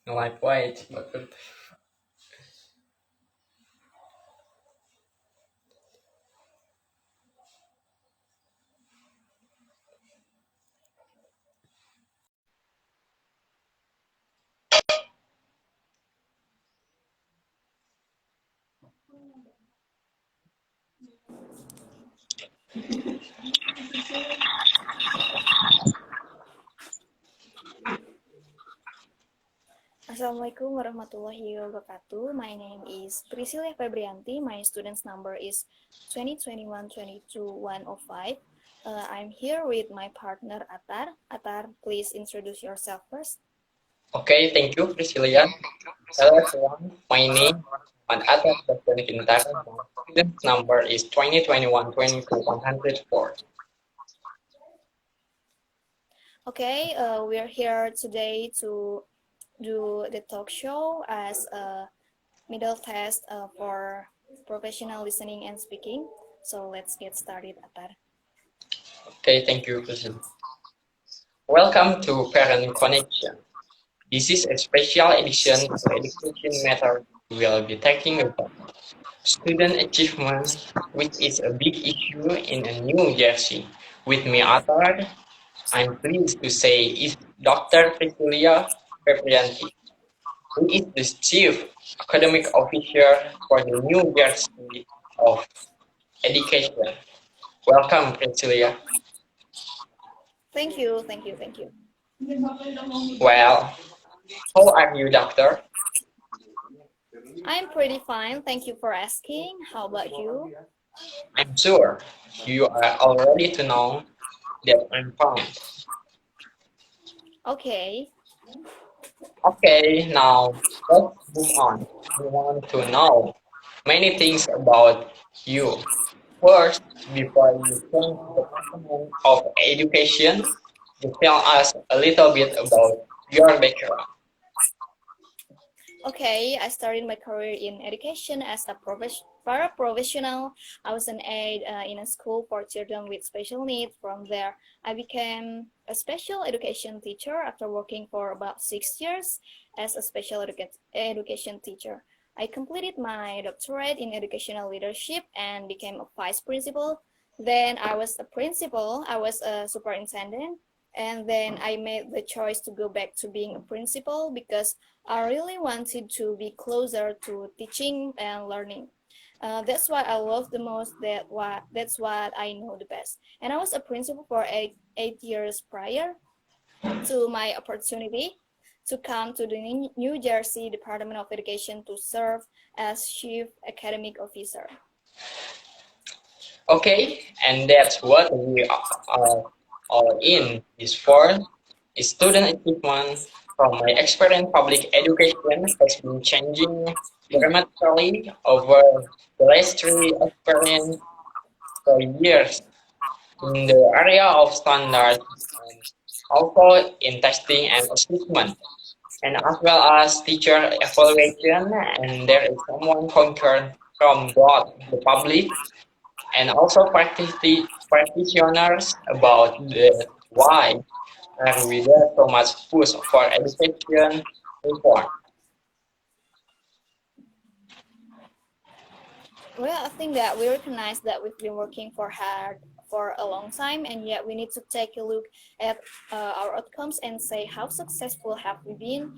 Lightweight, but Assalamualaikum warahmatullahi wabarakatuh. My name is Pricillia Febrianty. My student's number is 2021-22-105. I'm here with my partner Atthar. Atthar, please introduce yourself first. okay, thank you, Pricillia. Hello everyone, my name is Atthar from Qinthara. My student number is 2021-22-104. Okay, we're here today to do the talk show as a middle test for professional listening and speaking. So let's get started, Atthar. Okay, thank you, Pricillia. Welcome to Parent Connection. This is a special edition of Education Matter. We will be talking about student achievement, which is a big issue in New Jersey. With me, Atthar, I'm pleased to say is Dr. Pricillia Febrianty, who is the Chief Academic Officer for the New Jersey of Education. Welcome, Pricillia. Thank you, thank you, thank you. Well, how are you, Doctor? I'm pretty fine. Thank you for asking. How about you? I'm sure you are already to know that I'm fine. Okay. Okay, now let's move on. We want to know many things about you. First, before you change the Department of Education, you tell us a little bit about your background. Okay, I started my career in education as a para-professional. I was an aide in a school for children with special needs. From there, I became a special education teacher after working for about 6 years as a special education teacher. I completed my doctorate in educational leadership and became a vice principal. Then I was a principal, I was a superintendent, and then I made the choice to go back to being a principal because I really wanted to be closer to teaching and learning. That's what I love the most. That's what I know the best. And I was a principal for eight years prior to my opportunity to come to the New Jersey Department of Education to serve as Chief Academic Officer. Okay, and that's what we are all in this for. Student achievement from my experience public education has been changing dramatically over the last three experience for years in the area of standards and also in testing and assessment and as well as teacher evaluation, and there is someone concerned from both the public and also practitioners about the why are we there so much push for education reform. Well, I think that we recognize that we've been working for hard for a long time, and yet we need to take a look at our outcomes and say how successful have we been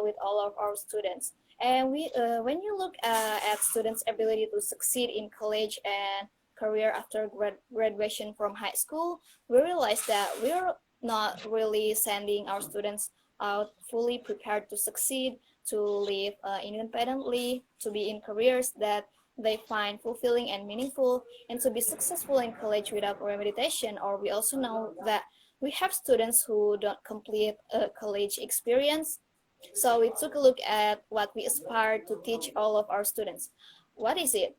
with all of our students. And when you look at students' ability to succeed in college and career after graduation from high school, we realize that we're not really sending our students out fully prepared to succeed, to live independently, to be in careers that they find fulfilling and meaningful, and to be successful in college without remediation. Or we also know that we have students who don't complete a college experience. So we took a look at what we aspire to teach all of our students. What is it?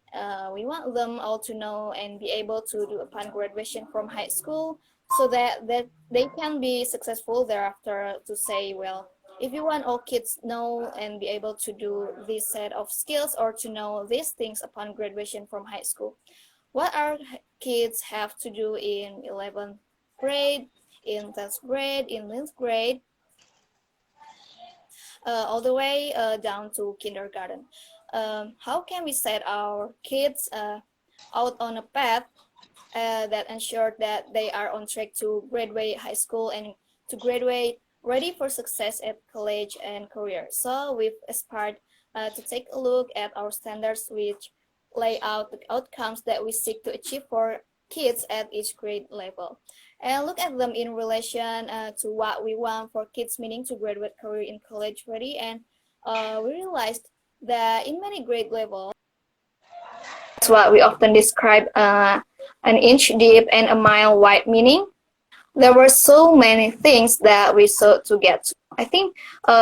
We want them all to know and be able to do upon graduation from high school so that they can be successful thereafter to say, well, if you want all kids know and be able to do this set of skills or to know these things upon graduation from high school, what our kids have to do in 11th grade, in 10th grade, in 9th grade. all the way down to kindergarten. How can we set our kids out on a path that ensure that they are on track to graduate high school and to graduate ready for success at college and career? So we've aspired to take a look at our standards, which lay out the outcomes that we seek to achieve for kids at each grade level, and look at them in relation to what we want for kids, meaning to graduate career in college ready. And we realized that in many grade levels, that's what we often describe an inch deep and a mile wide, meaning there were so many things that we sought to get to. I think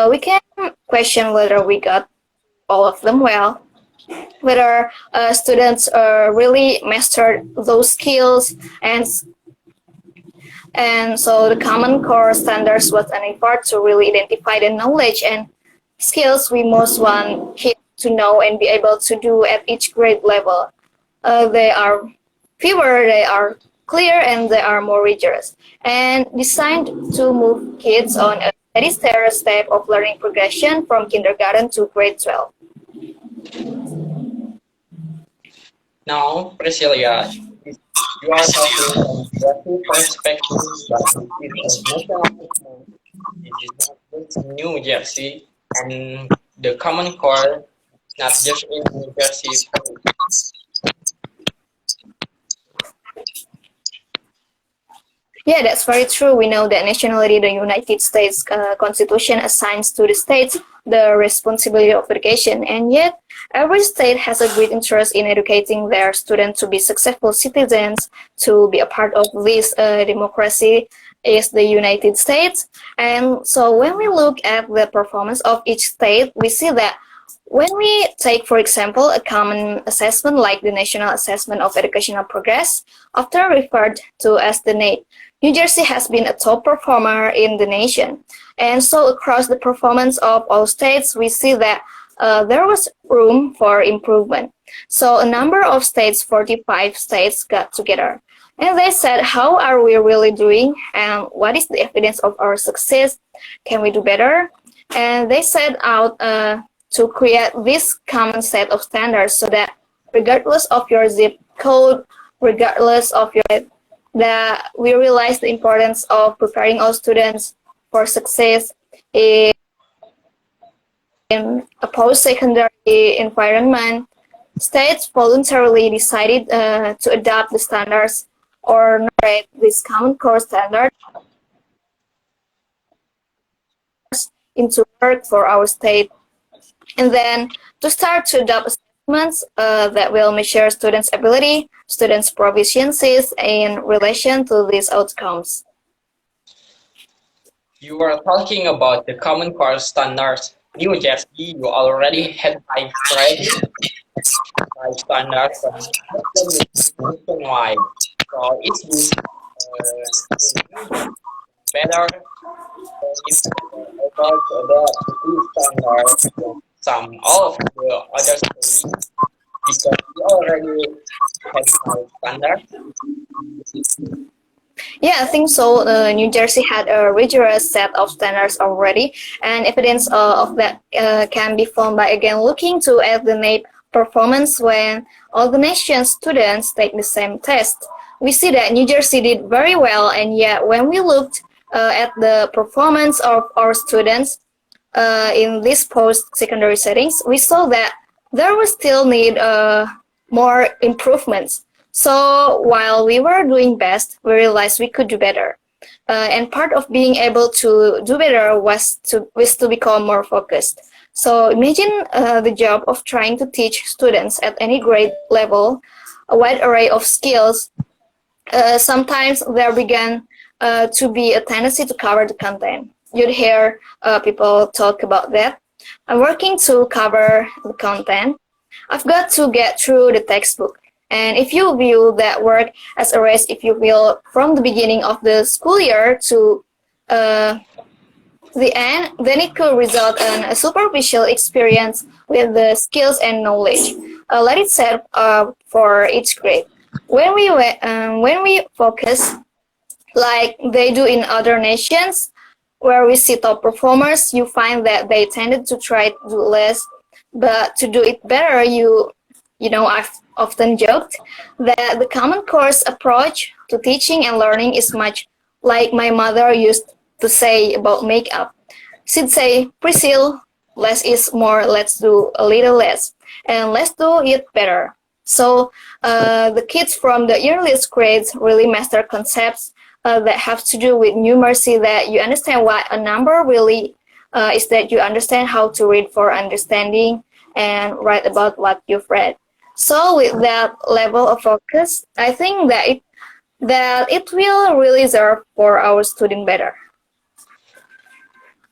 we can question whether we got all of them well, whether students really mastered those skills, and so the Common Core standards was an effort to really identify the knowledge and skills we most want kids to know and be able to do at each grade level. They are fewer, they are clear, and they are more rigorous, and designed to move kids on a steady step of learning progression from kindergarten to grade 12. Now, Pricillia, you are talking from geography perspective, but it is a national movement. It is not just New Jersey, and the Common Core is not just in New Jersey. Yeah, that's very true. We know that nationally, the United States Constitution assigns to the states the responsibility of education, and yet every state has a great interest in educating their students to be successful citizens, to be a part of this democracy is the United States. And so when we look at the performance of each state, we see that when we take, for example, a common assessment like the National Assessment of Educational Progress, often referred to as the NAEP, New Jersey has been a top performer in the nation. And so across the performance of all states, we see that there was room for improvement. So a number of states, 45 states, got together. And they said, how are we really doing? And what is the evidence of our success? Can we do better? And they set out to create this common set of standards so that regardless of your zip code, regardless of your that we realize the importance of preparing all students for success in a post-secondary environment. States voluntarily decided to adopt the standards or narrate this Common Core standard into work for our state, and then to start to adopt assessments that will measure students' ability, students' proficiencies in relation to these outcomes. You are talking about the Common Core standards. New Jersey, you already had five standards nationwide. So is this better if about these standards some all of the other states because we already have five standards? Yeah, I think so. New Jersey had a rigorous set of standards already, and evidence of that can be found by again looking to at the NAEP performance when all the nation's students take the same test. We see that New Jersey did very well, and yet when we looked at the performance of our students in these post-secondary settings, we saw that there was still need more improvements. So while we were doing best, we realized we could do better. And part of being able to do better was to become more focused. So imagine the job of trying to teach students at any grade level a wide array of skills. Sometimes there began to be a tendency to cover the content. You'd hear people talk about that. I'm working to cover the content. I've got to get through the textbook. And if you view that work as a race, if you will, from the beginning of the school year to the end, then it could result in a superficial experience with the skills and knowledge. Let it set for each grade. When we focus like they do in other nations, where we see top performers, you find that they tended to try to do less, but to do it better. I've often joked that the Common Core's approach to teaching and learning is much like my mother used to say about makeup. She'd say, Priscilla, less is more, let's do a little less, and let's do it better. So the kids from the earliest grades really master concepts that have to do with numeracy, that you understand what a number really is, that you understand how to read for understanding and write about what you've read. So with that level of focus, I think that it will really serve for our student better.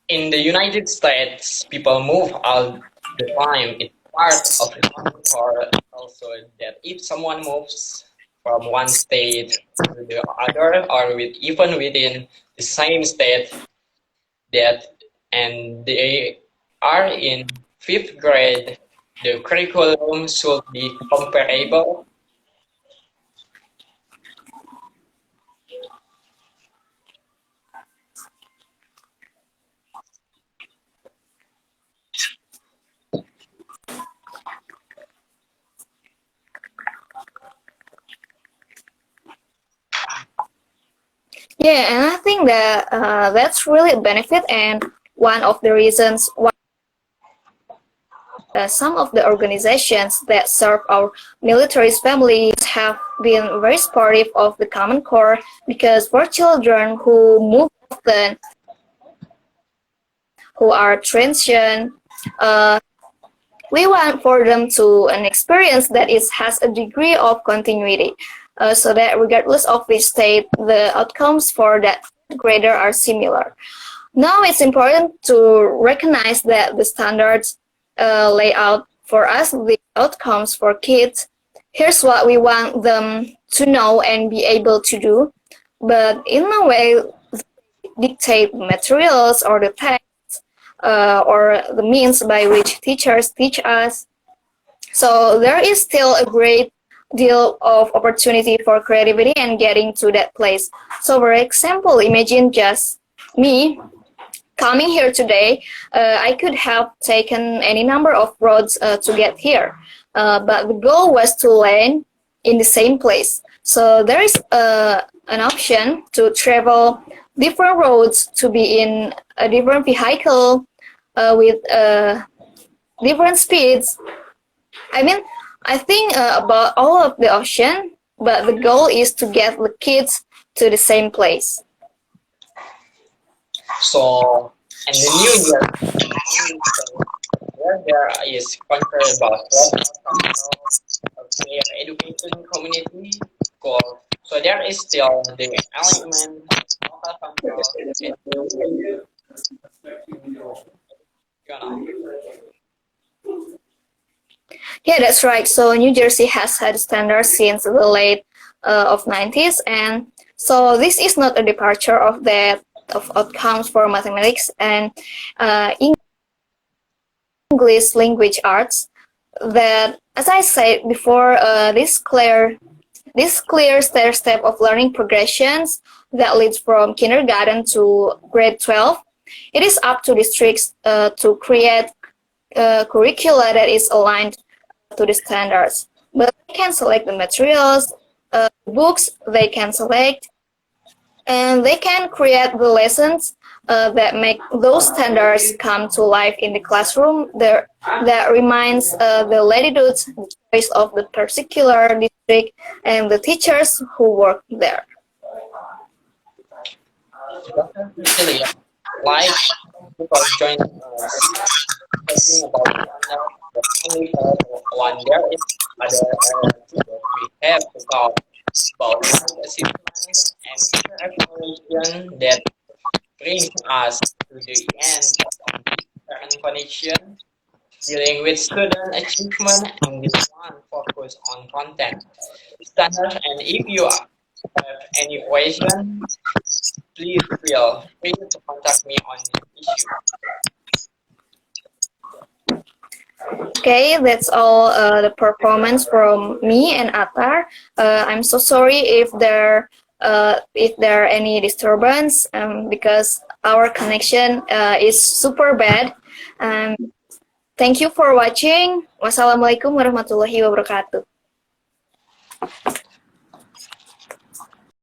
In the United States, people move all the time. It's part of the Common Core also that if someone moves from one state to the other, or even within the same state, that and they are in fifth grade, the curriculum should be comparable. Yeah, and I think that that's really a benefit, and one of the reasons why some of the organizations that serve our military families have been very supportive of the Common Core, because for children who move often, who are transient, we want for them to an experience that has a degree of continuity, so that regardless of which state, the outcomes for that grader are similar. Now it's important to recognize that the standards lay out for us the outcomes for kids. Here's what we want them to know and be able to do, but in no way dictate materials or the texts or the means by which teachers teach us. So there is still a great deal of opportunity for creativity and getting to that place. So for example, imagine just me coming here today. I could have taken any number of roads to get here, but the goal was to land in the same place. So there is an option to travel different roads, to be in a different vehicle with different speeds. I think about all of the option, but the goal is to get the kids to the same place. So, and the new year, where there is concern about a clear education community goal. So there is still the element of local control and Yeah, that's right. So New Jersey has had standards since the late of 90s, and so this is not a departure of that of outcomes for mathematics and English language arts. That, as I said before, this clear stair-step of learning progressions that leads from kindergarten to grade 12. It is up to districts to create curricula that is aligned to the standards. But they can select the materials, books they can select, and they can create the lessons that make those standards come to life in the classroom. That reminds the latitudes, the choice of the particular district, and the teachers who work there. Pricillia, like people join us talking about the only part of one, there is other elements that we have to talk about assessment and future exploration that brings us to the end of this current connection, dealing with student achievement, and this one focus on content standards. And if you have any question, please feel free to contact me on this issue. Okay, that's all the performance from me and Atthar. I'm so sorry if there are any disturbance, because our connection is super bad. Thank you for watching. Wassalamualaikum warahmatullahi wabarakatuh.